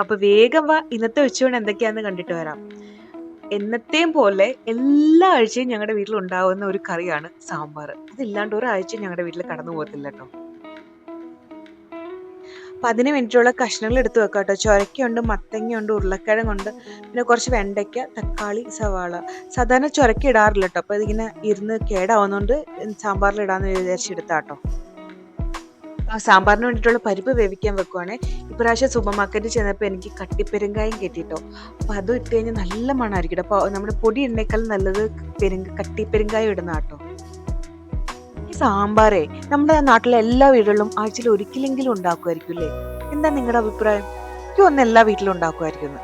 അപ്പൊ വേഗം വാ, ഇന്നത്തെ ഉച്ചയൂണ് എന്തൊക്കെയാന്ന് കണ്ടിട്ട് വരാം. എന്നത്തെയും പോലെ എല്ലാ ആഴ്ചയും ഞങ്ങളുടെ വീട്ടിൽ ഉണ്ടാവുന്ന ഒരു കറിയാണ് സാമ്പാർ. അതില്ലാണ്ട് ഒരാഴ്ചയും ഞങ്ങളുടെ വീട്ടിൽ കടന്നു പോകത്തില്ല കേട്ടോ. അപ്പൊ അതിന് വേണ്ടിയിട്ടുള്ള കഷ്ണങ്ങൾ എടുത്ത് വെക്കാം കേട്ടോ. ചൊരക്കയുണ്ട്, മത്തങ്ങയുണ്ട്, ഉരുളക്കിഴങ്ങുണ്ട്, പിന്നെ കുറച്ച് വെണ്ടയ്ക്ക, തക്കാളി, സവാള. സാധാരണ ചൊരക്ക ഇടാറില്ല കേട്ടോ. അപ്പൊ ഇതിങ്ങനെ ഇരുന്ന് കേടാവുന്നതുകൊണ്ട് സാമ്പാറിൽ ഇടാന്ന് വിചാരിച്ചെടുത്താട്ടോ. സാമ്പാറിന് വേണ്ടിയിട്ടുള്ള പരിപ്പ് വേവിക്കാൻ വെക്കുവാണേ. ഇപ്രാവശ്യം സൂപ്പർ മാർക്കറ്റിൽ ചെന്നപ്പോൾ എനിക്ക് കട്ടിപ്പെരുങ്കായം കിട്ടിട്ടോ. അപ്പൊ അതും ഇട്ട് കഴിഞ്ഞാൽ നല്ല മണമായിരിക്കും. അപ്പൊ നമ്മുടെ പൊടി എണ്ണേക്കാൾ നല്ലത് കട്ടിപ്പെരുങ്കായം ഇടുന്ന കേട്ടോ. ഈ സാമ്പാറേ നമ്മുടെ നാട്ടിലെ എല്ലാ വീടുകളിലും ആഴ്ചയിൽ ഒരിക്കലെങ്കിലും ഉണ്ടാക്കുമായിരിക്കും അല്ലേ? എന്താ നിങ്ങളുടെ അഭിപ്രായം? എനിക്ക് ഒന്ന് എല്ലാ വീട്ടിലും ഉണ്ടാക്കുമായിരിക്കും.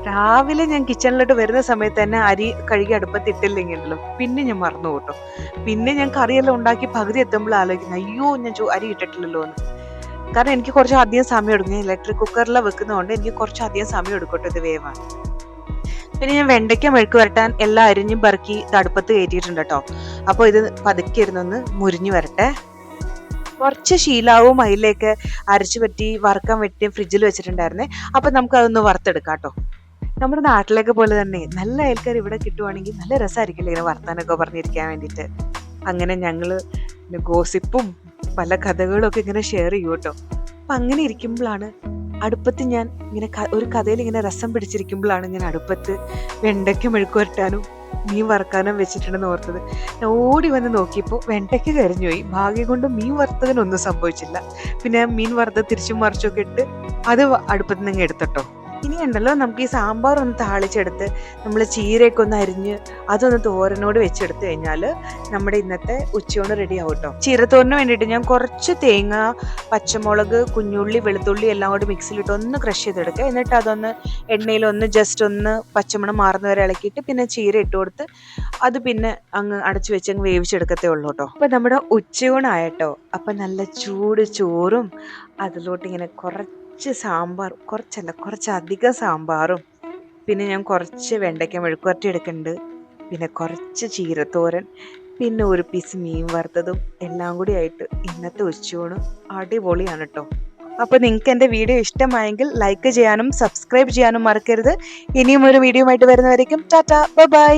രാവിലെ ഞാൻ കിച്ചണിലോട്ട് വരുന്ന സമയത്ത് തന്നെ അരി കഴുകി അടുപ്പത്തിട്ടില്ലെങ്കിലോ പിന്നെ ഞാൻ മറന്നു കൂട്ടോ. പിന്നെ ഞാൻ കറിയെല്ലാം ഉണ്ടാക്കി പകുതി എത്തുമ്പോൾ ആലോചിക്കുന്നത്, അയ്യോ ഞാൻ അരി ഇട്ടിട്ടില്ലല്ലോ എന്ന്. കാരണം എനിക്ക് കുറച്ച് അധികം സമയം എടുക്കും. ഞാൻ ഇലക്ട്രിക് കുക്കറിലാണ് വെക്കുന്നതുകൊണ്ട് എനിക്ക് കുറച്ച് അധികം സമയം എടുക്കട്ടെ ഇത് വേവാൻ. പിന്നെ ഞാൻ വെണ്ടയ്ക്ക മെഴുക്ക് വരട്ടാൻ എല്ലാം അരിഞ്ഞും പെറുക്കി ഇത് അടുപ്പത്ത് കയറ്റിയിട്ടുണ്ട് കേട്ടോ. അപ്പോൾ ഇത് പതുക്കെ ഇരുന്നൊന്ന് മുരിഞ്ഞു വരട്ടെ. കുറച്ച് ശീലാവും അതിലേക്ക് അരച്ചു പറ്റി വറുക്കാൻ വെട്ടി ഫ്രിഡ്ജിൽ വെച്ചിട്ടുണ്ടായിരുന്നേ. അപ്പൊ നമുക്ക് അതൊന്ന് വറുത്തെടുക്കാം കേട്ടോ. നമ്മുടെ നാട്ടിലേക്ക് പോലെ തന്നെ നല്ല അയൽക്കാർ ഇവിടെ കിട്ടുവാണെങ്കിൽ നല്ല രസമായിരിക്കില്ല ഇങ്ങനെ വർത്താനൊക്കെ പറഞ്ഞിരിക്കാൻ വേണ്ടിയിട്ട്. അങ്ങനെ ഞങ്ങള് ഗോസിപ്പും പല കഥകളും ഒക്കെ ഇങ്ങനെ ഷെയർ ചെയ്യും കേട്ടോ. അപ്പൊ അങ്ങനെ ഇരിക്കുമ്പോഴാണ് അടുപ്പത്ത് ഞാൻ ഇങ്ങനെ ഒരു കഥയിൽ ഇങ്ങനെ രസം പിടിച്ചിരിക്കുമ്പോഴാണ് ഞാൻ അടുപ്പത്ത് വെണ്ടയ്ക്ക മെഴുക്ക് വരട്ടാനും മീൻ വറുക്കാനും വെച്ചിട്ടുണ്ടെന്ന് ഓർത്തത്. ഞാൻ ഓടി വന്ന് നോക്കിയപ്പോൾ വെണ്ടയ്ക്ക കരിഞ്ഞുപോയി. ഭാഗ്യം കൊണ്ട് മീൻ വറുത്തതിനൊന്നും സംഭവിച്ചില്ല. പിന്നെ മീൻ വറുത്തത് തിരിച്ചും മറിച്ചൊക്കെ ഇട്ട് അത് അടുപ്പത്ത് നിന്ന് എടുത്തട്ടോ. ഇനി ഉണ്ടല്ലോ നമുക്ക് ഈ സാമ്പാർ ഒന്ന് താളിച്ചെടുത്ത് നമ്മൾ ചീരയൊക്കെ ഒന്ന് അരിഞ്ഞ് അതൊന്ന് തോരനോട് വെച്ചെടുത്ത് കഴിഞ്ഞാൽ നമ്മുടെ ഇന്നത്തെ ഉച്ചയോണ് റെഡി ആവും കേട്ടോ. ചീരത്തോരന് വേണ്ടിയിട്ട് ഞാൻ കുറച്ച് തേങ്ങ, പച്ചമുളക്, കുഞ്ഞുള്ളി, വെളുത്തുള്ളി എല്ലാം കൂടി മിക്സിയിലിട്ട് ഒന്ന് ക്രഷ് ചെയ്തെടുക്കുക. എന്നിട്ട് അതൊന്ന് എണ്ണയിലൊന്ന് ജസ്റ്റ് ഒന്ന് പച്ചമണം മാറുന്നവരെ ഇളക്കിയിട്ട് പിന്നെ ചീര ഇട്ട് കൊടുത്ത് അത് പിന്നെ അങ്ങ് അടച്ചു വെച്ച് അങ്ങ് വേവിച്ചെടുക്കത്തേ ഉള്ളൂ കേട്ടോ. അപ്പം നമ്മുടെ ഉച്ചയൂണായിട്ടോ. അപ്പം നല്ല ചൂട് ചോറും അതിലോട്ട് ഇങ്ങനെ സാമ്പാർ, കുറച്ചധികം സാമ്പാറും, പിന്നെ ഞാൻ കുറച്ച് വെണ്ടയ്ക്ക മെഴുക്കുവരട്ടി എടുക്കുന്നുണ്ട്, പിന്നെ കുറച്ച് ചീരത്തോരൻ, പിന്നെ ഒരു പീസ് മീൻ വറുത്തതും എല്ലാം കൂടി ആയിട്ട് ഇന്നത്തെ ഉച്ചയൂണ് അടിപൊളിയാണ് കേട്ടോ. അപ്പോൾ നിങ്ങൾക്ക് എൻ്റെ വീഡിയോ ഇഷ്ടമായെങ്കിൽ ലൈക്ക് ചെയ്യാനും സബ്സ്ക്രൈബ് ചെയ്യാനും മറക്കരുത്. ഇനിയും ഒരു വീഡിയോ ആയിട്ട് വരുന്നവരേക്കും ടാറ്റാ ബൈ ബൈ.